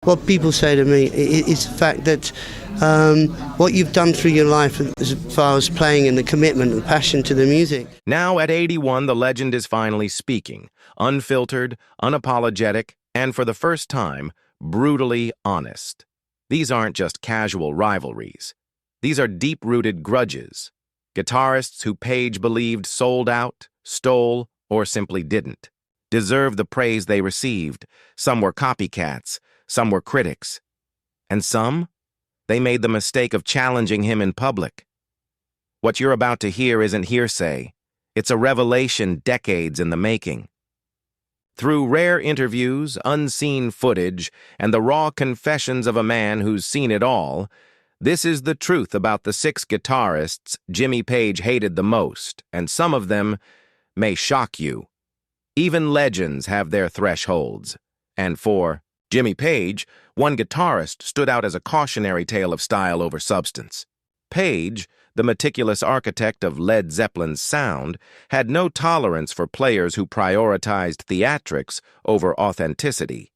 what people say to me is the fact that what you've done through your life as far as playing and the commitment and passion to the music. Now at 81, the legend is finally speaking, unfiltered, unapologetic, and for the first time, brutally honest. These aren't just casual rivalries. These are deep-rooted grudges. Guitarists who Page believed sold out, stole, or simply didn't deserve the praise they received. Some were copycats, some were critics, and some, they made the mistake of challenging him in public. What you're about to hear isn't hearsay. It's a revelation decades in the making. Through rare interviews, unseen footage, and the raw confessions of a man who's seen it all, this is the truth about the 6 guitarists Jimmy Page hated the most, and some of them may shock you. Even legends have their thresholds, and for Jimmy Page, one guitarist stood out as a cautionary tale of style over substance. Page, the meticulous architect of Led Zeppelin's sound, had no tolerance for players who prioritized theatrics over authenticity.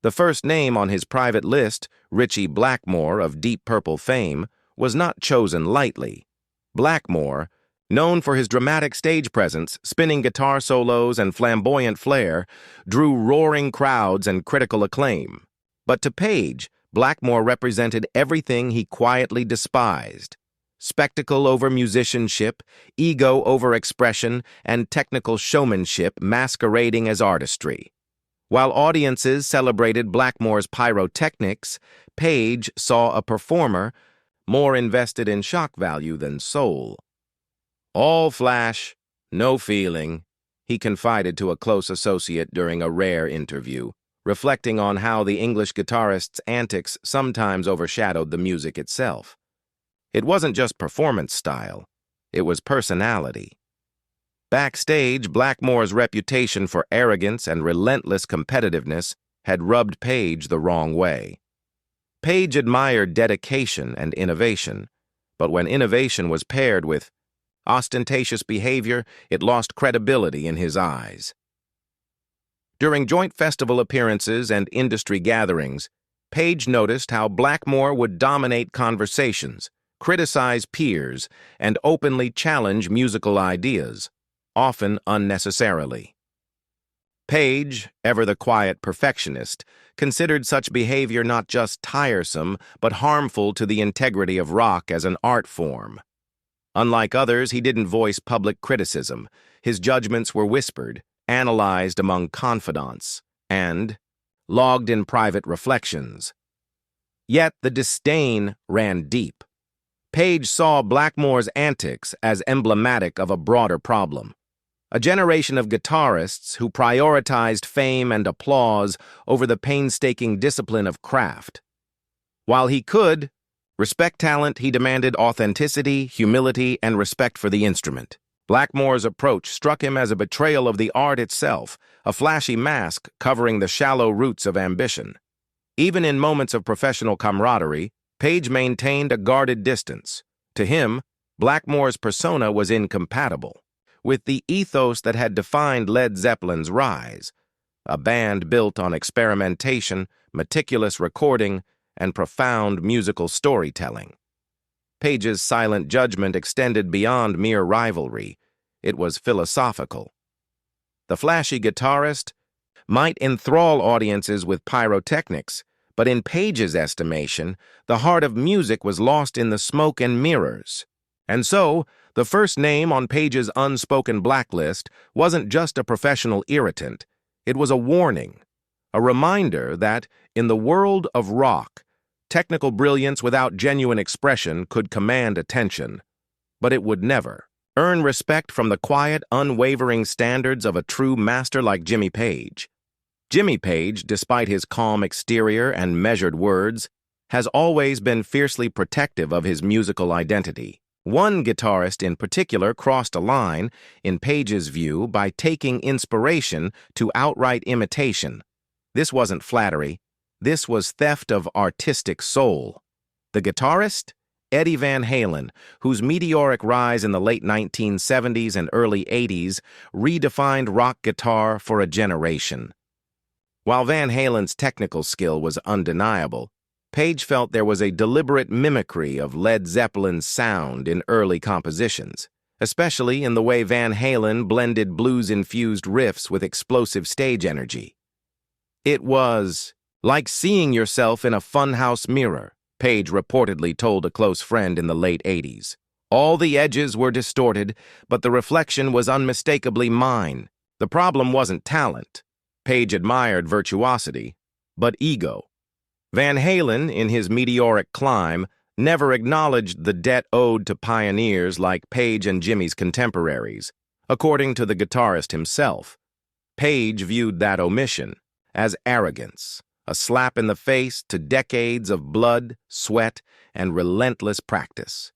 The first name on his private list, Ritchie Blackmore of Deep Purple fame, was not chosen lightly. Blackmore, known for his dramatic stage presence, spinning guitar solos, and flamboyant flair, drew roaring crowds and critical acclaim. But to Page, Blackmore represented everything he quietly despised: spectacle over musicianship, ego over expression, and technical showmanship masquerading as artistry. While audiences celebrated Blackmore's pyrotechnics, Page saw a performer more invested in shock value than soul. "All flash, no feeling," he confided to a close associate during a rare interview, reflecting on how the English guitarist's antics sometimes overshadowed the music itself. It wasn't just performance style, it was personality. Backstage, Blackmore's reputation for arrogance and relentless competitiveness had rubbed Page the wrong way. Page admired dedication and innovation, but when innovation was paired with ostentatious behavior, it lost credibility in his eyes. During joint festival appearances and industry gatherings, Page noticed how Blackmore would dominate conversations, criticize peers, and openly challenge musical ideas, often unnecessarily. Page, ever the quiet perfectionist, considered such behavior not just tiresome, but harmful to the integrity of rock as an art form. Unlike others, he didn't voice public criticism. His judgments were whispered, analyzed among confidants, and logged in private reflections. Yet the disdain ran deep. Page saw Blackmore's antics as emblematic of a broader problem. A generation of guitarists who prioritized fame and applause over the painstaking discipline of craft. While he could respect talent, he demanded authenticity, humility, and respect for the instrument. Blackmore's approach struck him as a betrayal of the art itself, a flashy mask covering the shallow roots of ambition. Even in moments of professional camaraderie, Page maintained a guarded distance. To him, Blackmore's persona was incompatible with the ethos that had defined Led Zeppelin's rise, a band built on experimentation, meticulous recording, and profound musical storytelling. Page's silent judgment extended beyond mere rivalry. It was philosophical. The flashy guitarist might enthrall audiences with pyrotechnics, but in Page's estimation, the heart of music was lost in the smoke and mirrors. And so, the first name on Page's unspoken blacklist wasn't just a professional irritant. It was a warning, a reminder that, in the world of rock, technical brilliance without genuine expression could command attention, but it would never earn respect from the quiet, unwavering standards of a true master like Jimmy Page. Jimmy Page, despite his calm exterior and measured words, has always been fiercely protective of his musical identity. One guitarist in particular crossed a line, in Page's view, by taking inspiration to outright imitation. This wasn't flattery. This was theft of artistic soul. The guitarist? Eddie Van Halen, whose meteoric rise in the late 1970s and early 80s redefined rock guitar for a generation. While Van Halen's technical skill was undeniable, Page felt there was a deliberate mimicry of Led Zeppelin's sound in early compositions, especially in the way Van Halen blended blues-infused riffs with explosive stage energy. It was like seeing yourself in a funhouse mirror, Page reportedly told a close friend in the late 80s. All the edges were distorted, but the reflection was unmistakably mine. The problem wasn't talent. Page admired virtuosity, but ego. Van Halen, in his meteoric climb, never acknowledged the debt owed to pioneers like Page and Jimmy's contemporaries. According to the guitarist himself, Page viewed that omission as arrogance, a slap in the face to decades of blood, sweat, and relentless practice.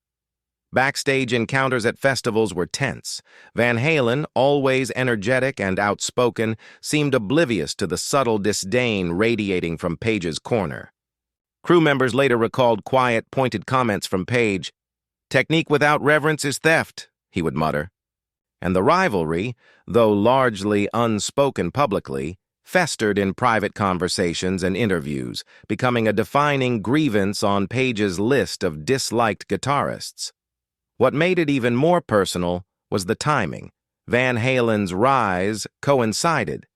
Backstage encounters at festivals were tense. Van Halen, always energetic and outspoken, seemed oblivious to the subtle disdain radiating from Page's corner. Crew members later recalled quiet, pointed comments from Page. "Technique without reverence is theft," he would mutter. And the rivalry, though largely unspoken publicly, festered in private conversations and interviews, becoming a defining grievance on Page's list of disliked guitarists. What made it even more personal was the timing. Van Halen's rise coincided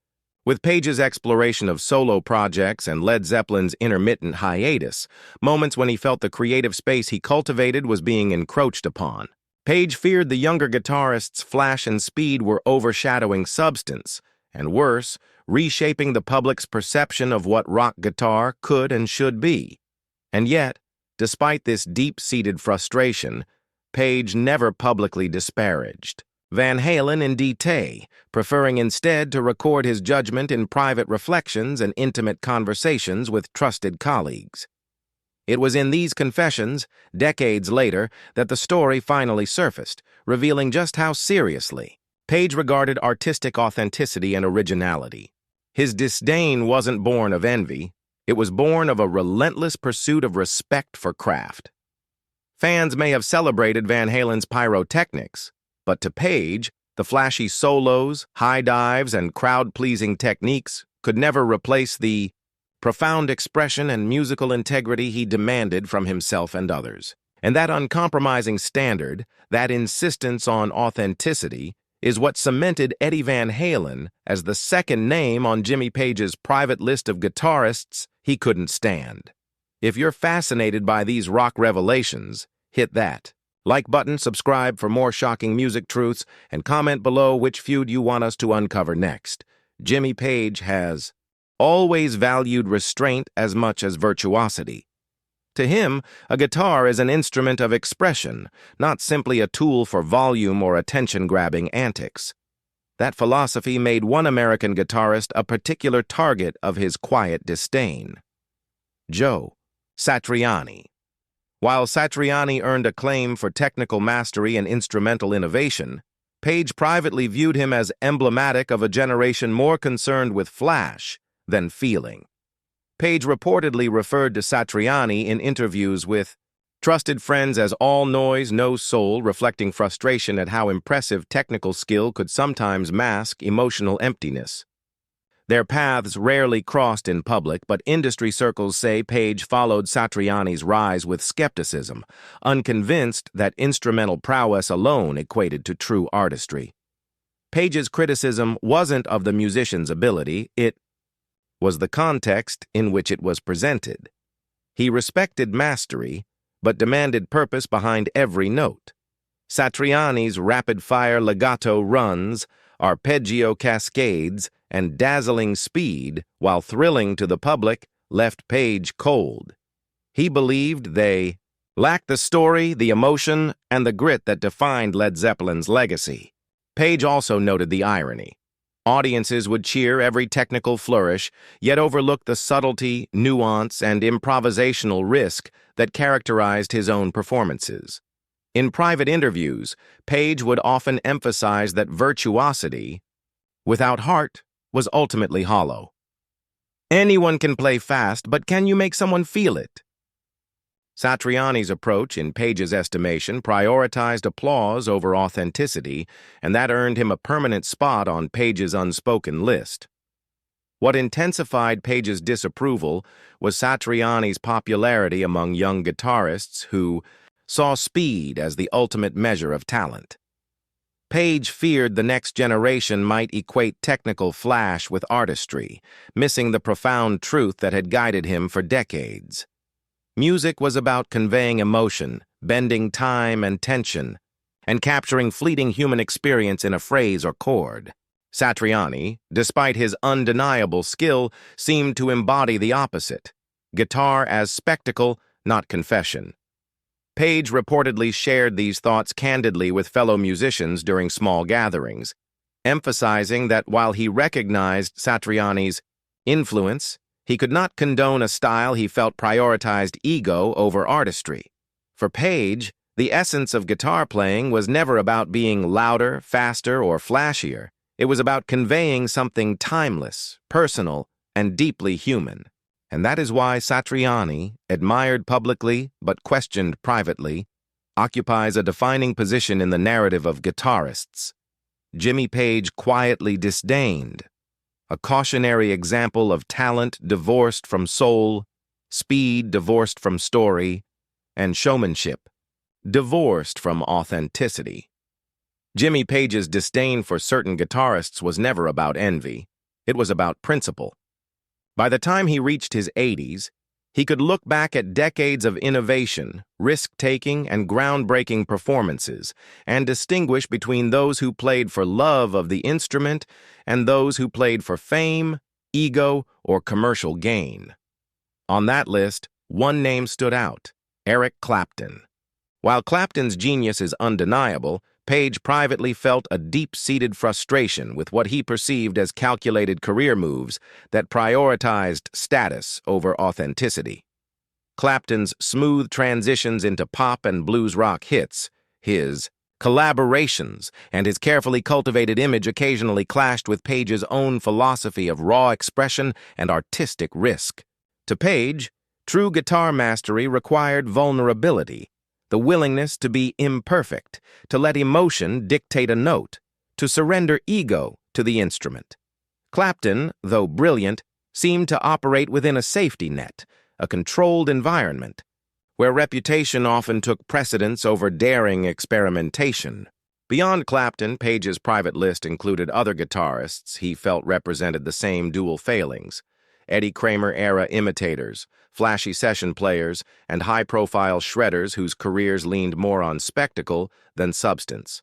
with Page's exploration of solo projects and Led Zeppelin's intermittent hiatus, moments when he felt the creative space he cultivated was being encroached upon. Page feared the younger guitarist's flash and speed were overshadowing substance, and worse, reshaping the public's perception of what rock guitar could and should be. And yet, despite this deep-seated frustration, Page never publicly disparaged Van Halen in detail, preferring instead to record his judgment in private reflections and intimate conversations with trusted colleagues. It was in these confessions, decades later, that the story finally surfaced, revealing just how seriously Page regarded artistic authenticity and originality. His disdain wasn't born of envy, it was born of a relentless pursuit of respect for craft. Fans may have celebrated Van Halen's pyrotechnics, but to Page, the flashy solos, high dives, and crowd-pleasing techniques could never replace the profound expression and musical integrity he demanded from himself and others. And that uncompromising standard, that insistence on authenticity, is what cemented Eddie Van Halen as the second name on Jimmy Page's private list of guitarists he couldn't stand. If you're fascinated by these rock revelations, hit that like button, subscribe for more shocking music truths, and comment below which feud you want us to uncover next. Jimmy Page has always valued restraint as much as virtuosity. To him, a guitar is an instrument of expression, not simply a tool for volume or attention-grabbing antics. That philosophy made one American guitarist a particular target of his quiet disdain: Joe Satriani. While Satriani earned acclaim for technical mastery and instrumental innovation, Page privately viewed him as emblematic of a generation more concerned with flash than feeling. Page reportedly referred to Satriani in interviews with trusted friends as all noise, no soul, reflecting frustration at how impressive technical skill could sometimes mask emotional emptiness. Their paths rarely crossed in public, but industry circles say Page followed Satriani's rise with skepticism, unconvinced that instrumental prowess alone equated to true artistry. Page's criticism wasn't of the musician's ability, it was the context in which it was presented. He respected mastery, but demanded purpose behind every note. Satriani's rapid-fire legato runs, arpeggio cascades, and dazzling speed, while thrilling to the public, left Page cold. He believed they lacked the story, the emotion, and the grit that defined Led Zeppelin's legacy. Page also noted the irony. Audiences would cheer every technical flourish, yet overlook the subtlety, nuance, and improvisational risk that characterized his own performances. In private interviews, Page would often emphasize that virtuosity, without heart, was ultimately hollow. Anyone can play fast, but can you make someone feel it? Satriani's approach, in Page's estimation, prioritized applause over authenticity, and that earned him a permanent spot on Page's unspoken list. What intensified Page's disapproval was Satriani's popularity among young guitarists who saw speed as the ultimate measure of talent. Page feared the next generation might equate technical flash with artistry, missing the profound truth that had guided him for decades. Music was about conveying emotion, bending time and tension, and capturing fleeting human experience in a phrase or chord. Satriani, despite his undeniable skill, seemed to embody the opposite: guitar as spectacle, not confession. Page reportedly shared these thoughts candidly with fellow musicians during small gatherings, emphasizing that while he recognized Satriani's influence, he could not condone a style he felt prioritized ego over artistry. For Page, the essence of guitar playing was never about being louder, faster, or flashier. It was about conveying something timeless, personal, and deeply human. And that is why Satriani, admired publicly but questioned privately, occupies a defining position in the narrative of guitarists. Jimmy Page quietly disdained, a cautionary example of talent divorced from soul, speed divorced from story, and showmanship divorced from authenticity. Jimmy Page's disdain for certain guitarists was never about envy. It was about principle. By the time he reached his 80s, he could look back at decades of innovation, risk-taking, and groundbreaking performances, and distinguish between those who played for love of the instrument and those who played for fame, ego, or commercial gain. On that list, one name stood out: Eric Clapton. While Clapton's genius is undeniable, Page privately felt a deep-seated frustration with what he perceived as calculated career moves that prioritized status over authenticity. Clapton's smooth transitions into pop and blues rock hits, his collaborations, and his carefully cultivated image occasionally clashed with Page's own philosophy of raw expression and artistic risk. To Page, true guitar mastery required vulnerability, the willingness to be imperfect, to let emotion dictate a note, to surrender ego to the instrument. Clapton, though brilliant, seemed to operate within a safety net, a controlled environment, where reputation often took precedence over daring experimentation. Beyond Clapton, Page's private list included other guitarists he felt represented the same dual failings: Eddie Kramer-era imitators, flashy session players, and high-profile shredders whose careers leaned more on spectacle than substance.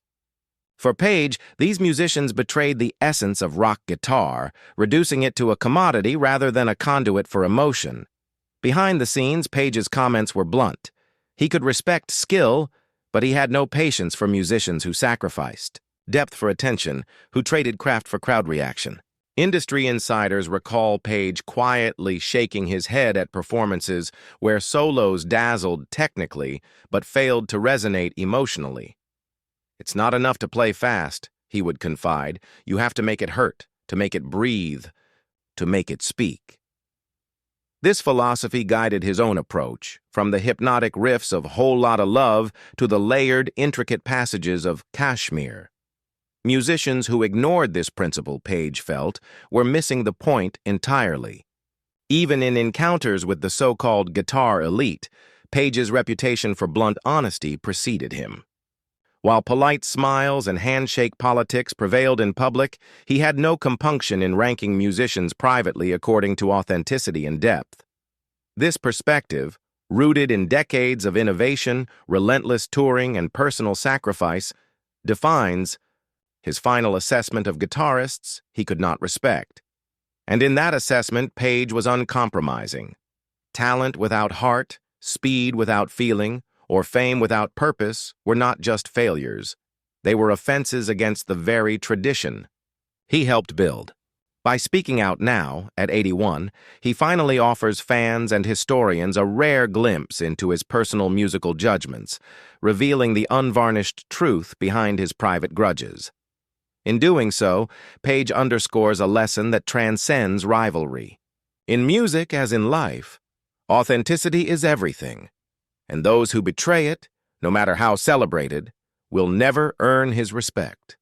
For Page, these musicians betrayed the essence of rock guitar, reducing it to a commodity rather than a conduit for emotion. Behind the scenes, Page's comments were blunt. He could respect skill, but he had no patience for musicians who sacrificed depth for attention, who traded craft for crowd reaction. Industry insiders recall Page quietly shaking his head at performances where solos dazzled technically but failed to resonate emotionally. "It's not enough to play fast," he would confide. "You have to make it hurt, to make it breathe, to make it speak." This philosophy guided his own approach, from the hypnotic riffs of Whole Lotta Love to the layered, intricate passages of Kashmir. Musicians who ignored this principle, Page felt, were missing the point entirely. Even in encounters with the so-called guitar elite, Page's reputation for blunt honesty preceded him. While polite smiles and handshake politics prevailed in public, he had no compunction in ranking musicians privately according to authenticity and depth. This perspective, rooted in decades of innovation, relentless touring, and personal sacrifice, defines his final assessment of guitarists he could not respect. And in that assessment, Page was uncompromising. Talent without heart, speed without feeling, or fame without purpose were not just failures. They were offenses against the very tradition he helped build. By speaking out now, at 81, he finally offers fans and historians a rare glimpse into his personal musical judgments, revealing the unvarnished truth behind his private grudges. In doing so, Page underscores a lesson that transcends rivalry. In music, as in life, authenticity is everything, and those who betray it, no matter how celebrated, will never earn his respect.